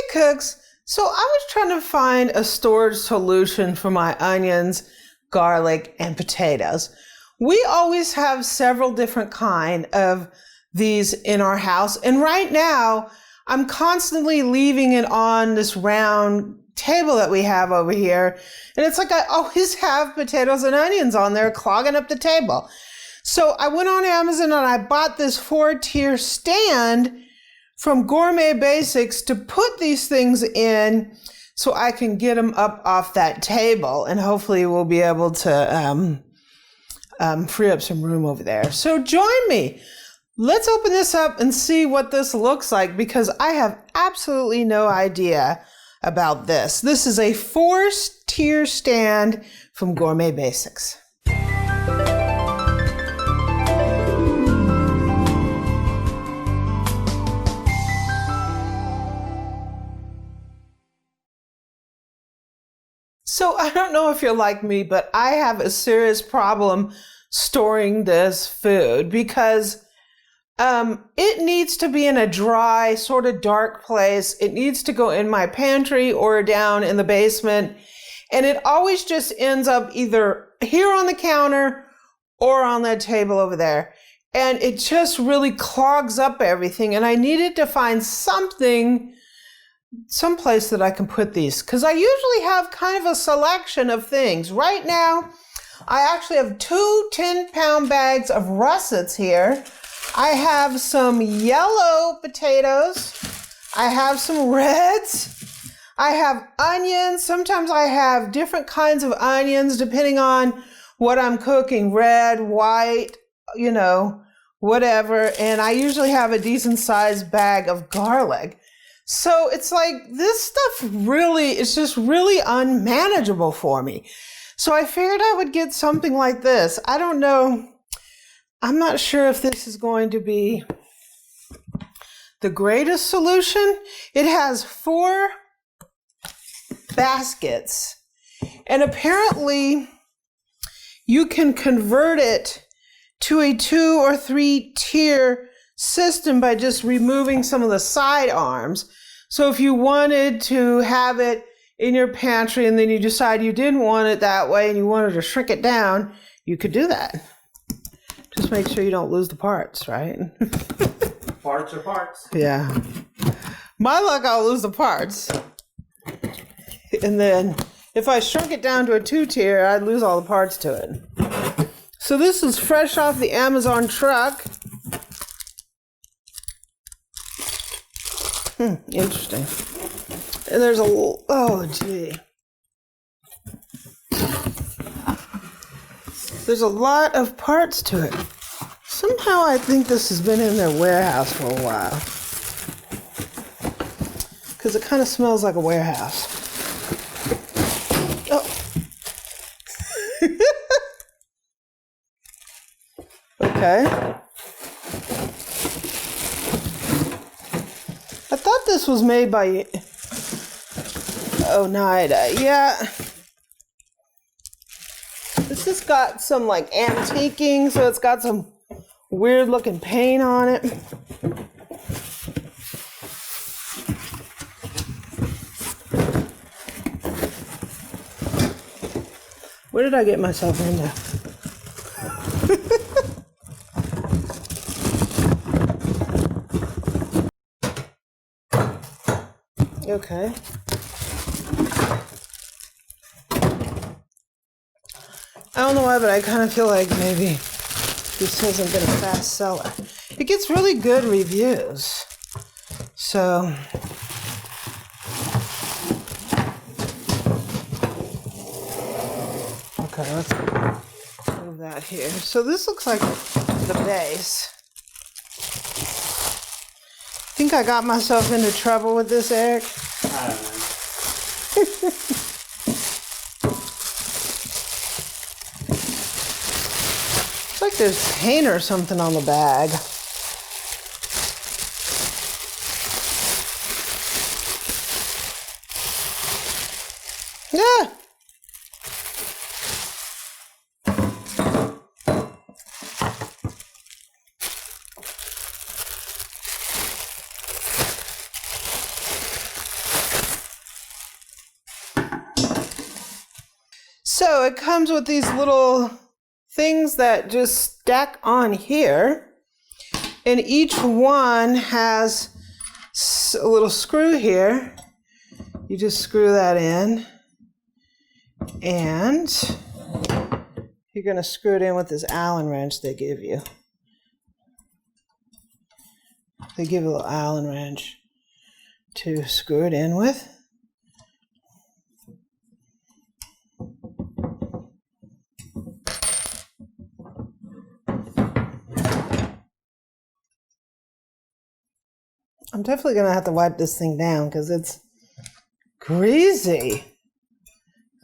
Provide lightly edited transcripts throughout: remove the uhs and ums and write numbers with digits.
Hey Cooks, so I was trying to find a storage solution for my onions, garlic, and potatoes. We always have several different kind of these in our house, and right now I'm constantly leaving it on this round table that we have over here, and it's like I always have potatoes and onions on there clogging up the table. So I went on Amazon and I bought this 4-tier stand from Gourmet Basics to put these things in so I can get them up off that table, and hopefully we'll be able to free up some room over there. So join me. Let's open this up and see what this looks like, because I have absolutely no idea about this. This is a 4-tier stand from Gourmet Basics. So I don't know if you're like me, but I have a serious problem storing this food because it needs to be in a dry, sort of dark place. It needs to go in my pantry or down in the basement. And it always just ends up either here on the counter or on that table over there. And it just really clogs up everything. And I needed to find someplace that I can put these, because I usually have kind of a selection of things. Right now, I actually have 2 10-pound bags of russets here. I have some yellow potatoes. I have some reds. I have onions. Sometimes I have different kinds of onions depending on what I'm cooking, red, white, whatever. And I usually have a decent sized bag of garlic. So it's like this stuff really is just really unmanageable for me. So I figured I would get something like this. I don't know. I'm not sure if this is going to be the greatest solution. It has 4 baskets, and apparently you can convert it to a 2 or 3 tier system by just removing some of the side arms. So if you wanted to have it in your pantry and then you decide you didn't want it that way and you wanted to shrink it down, you could do that. Just make sure you don't lose the parts, right? Parts are parts. Yeah. My luck, I'll lose the parts. And then if I shrunk it down to a 2-tier, I'd lose all the parts to it. So this is fresh off the Amazon truck. Interesting. And there's there's a lot of parts to it. Somehow I think this has been in their warehouse for a while, because it kind of smells like a warehouse. Oh. Okay. I thought this was made by Oneida. Yeah. This has got some like antiquing, so it's got some weird looking paint on it. What did I get myself into? Okay. I don't know why, but I kind of feel like maybe this hasn't been a fast seller. It gets really good reviews. So, okay, let's move that here. So this looks like the base. Think I got myself into trouble with this, Eric? I don't know. It's like there's paint or something on the bag. Yeah. Also, it comes with these little things that just stack on here. And each one has a little screw here. You just screw that in. And you're going to screw it in with this Allen wrench they give you. They give you a little Allen wrench to screw it in with. I'm definitely going to have to wipe this thing down because it's greasy.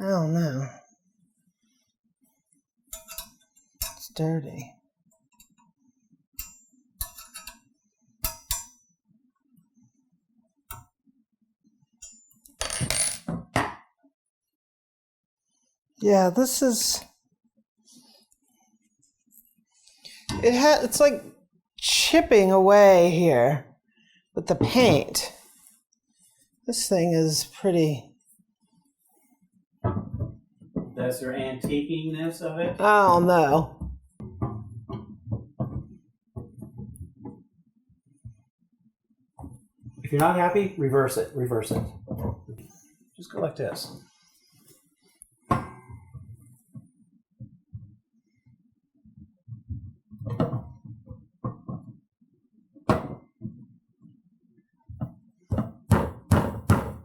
I don't know. It's dirty. Yeah, this is, it's like chipping away here with the paint. This thing is pretty. That's your antiquiness of it? I don't know. If you're not happy, reverse it. Reverse it. Just go like this.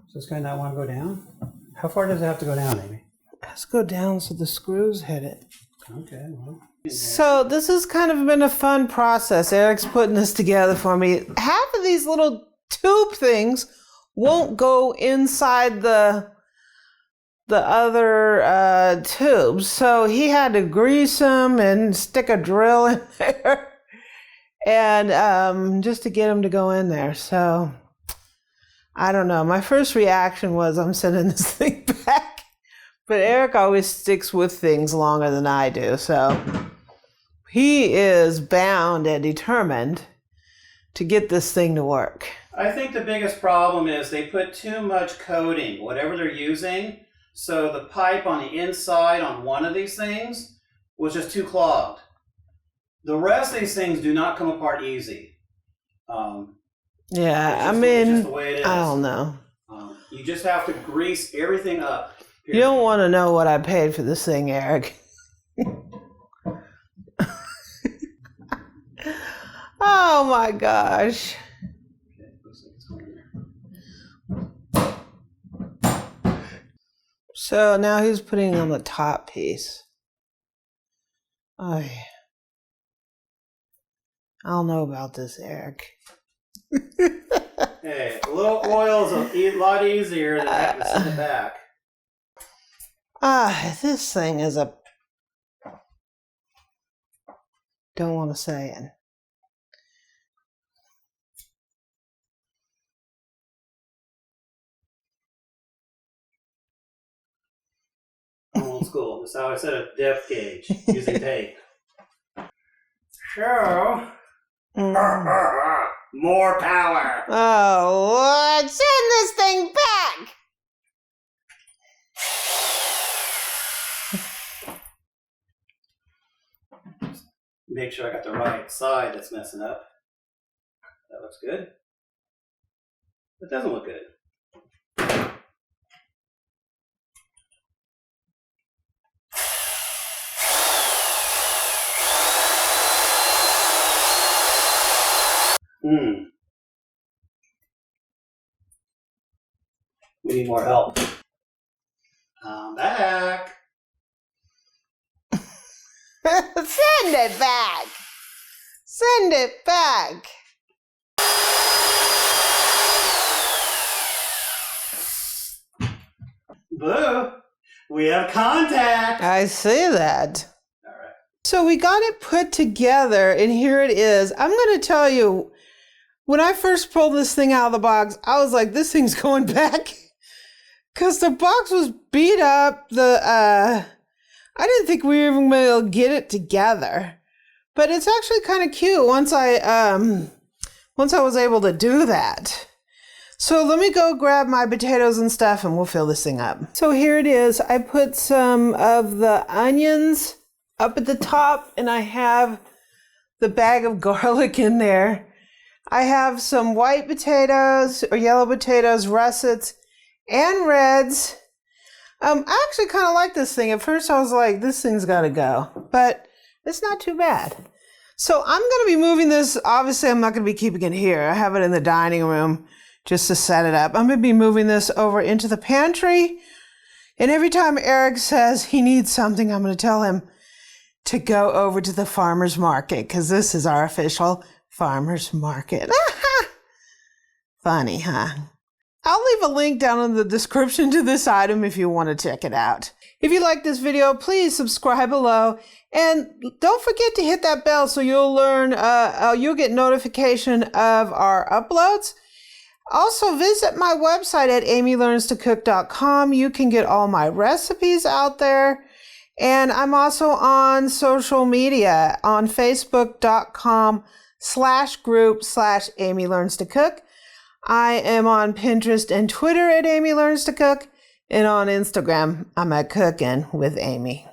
So this guy not want to go down? How far does it have to go down, Amy? It has to go down so the screws hit it. Okay, well. So this has kind of been a fun process. Eric's putting this together for me. Half of these little tube things won't go inside the other tubes. So he had to grease them and stick a drill in there and just to get them to go in there. So I don't know. My first reaction was I'm sending this thing back. But Eric always sticks with things longer than I do. So he is bound and determined to get this thing to work. I think the biggest problem is they put too much coating, whatever they're using. So the pipe on the inside on one of these things was just too clogged. The rest of these things do not come apart easy. Yeah, I mean, I don't know. You just have to grease everything up. Period. You don't want to know what I paid for this thing, Eric. Oh my gosh. So now he's putting on the top piece. I don't know about this, Eric. Hey, a little oil is a lot easier than having to send it back. This thing is a... Don't want to say it. Old school. That's how I set a depth gauge using tape. So, more power. Oh, what? Send this thing back. Make sure I got the right side that's messing up. That looks good. That doesn't look good. We need more help. I'm back. Send it back. Send it back. Boo! We have contact. I see that. All right. So we got it put together, and here it is. I'm going to tell you, when I first pulled this thing out of the box, I was like, this thing's going back. Because the box was beat up. I didn't think we were even going to be able to get it together. But it's actually kind of cute once I was able to do that. So let me go grab my potatoes and stuff and we'll fill this thing up. So here it is. I put some of the onions up at the top and I have the bag of garlic in there. I have some white potatoes or yellow potatoes, russets, and reds. I actually kind of like this thing. At first I was like, this thing's got to go, but it's not too bad. So I'm going to be moving this. Obviously, I'm not going to be keeping it here. I have it in the dining room just to set it up. I'm going to be moving this over into the pantry. And every time Eric says he needs something, I'm going to tell him to go over to the farmer's market because this is our official farmer's market. Funny, huh? I'll leave a link down in the description to this item if you want to check it out. If you like this video, please subscribe below and don't forget to hit that bell so you'll you'll get notification of our uploads. Also visit my website at amylearnstocook.com. You can get all my recipes out there. And I'm also on social media on facebook.com/group/amylearnstocook. I am on Pinterest and Twitter at Amy Learns to Cook, and on Instagram, I'm at Cookin' with Amy.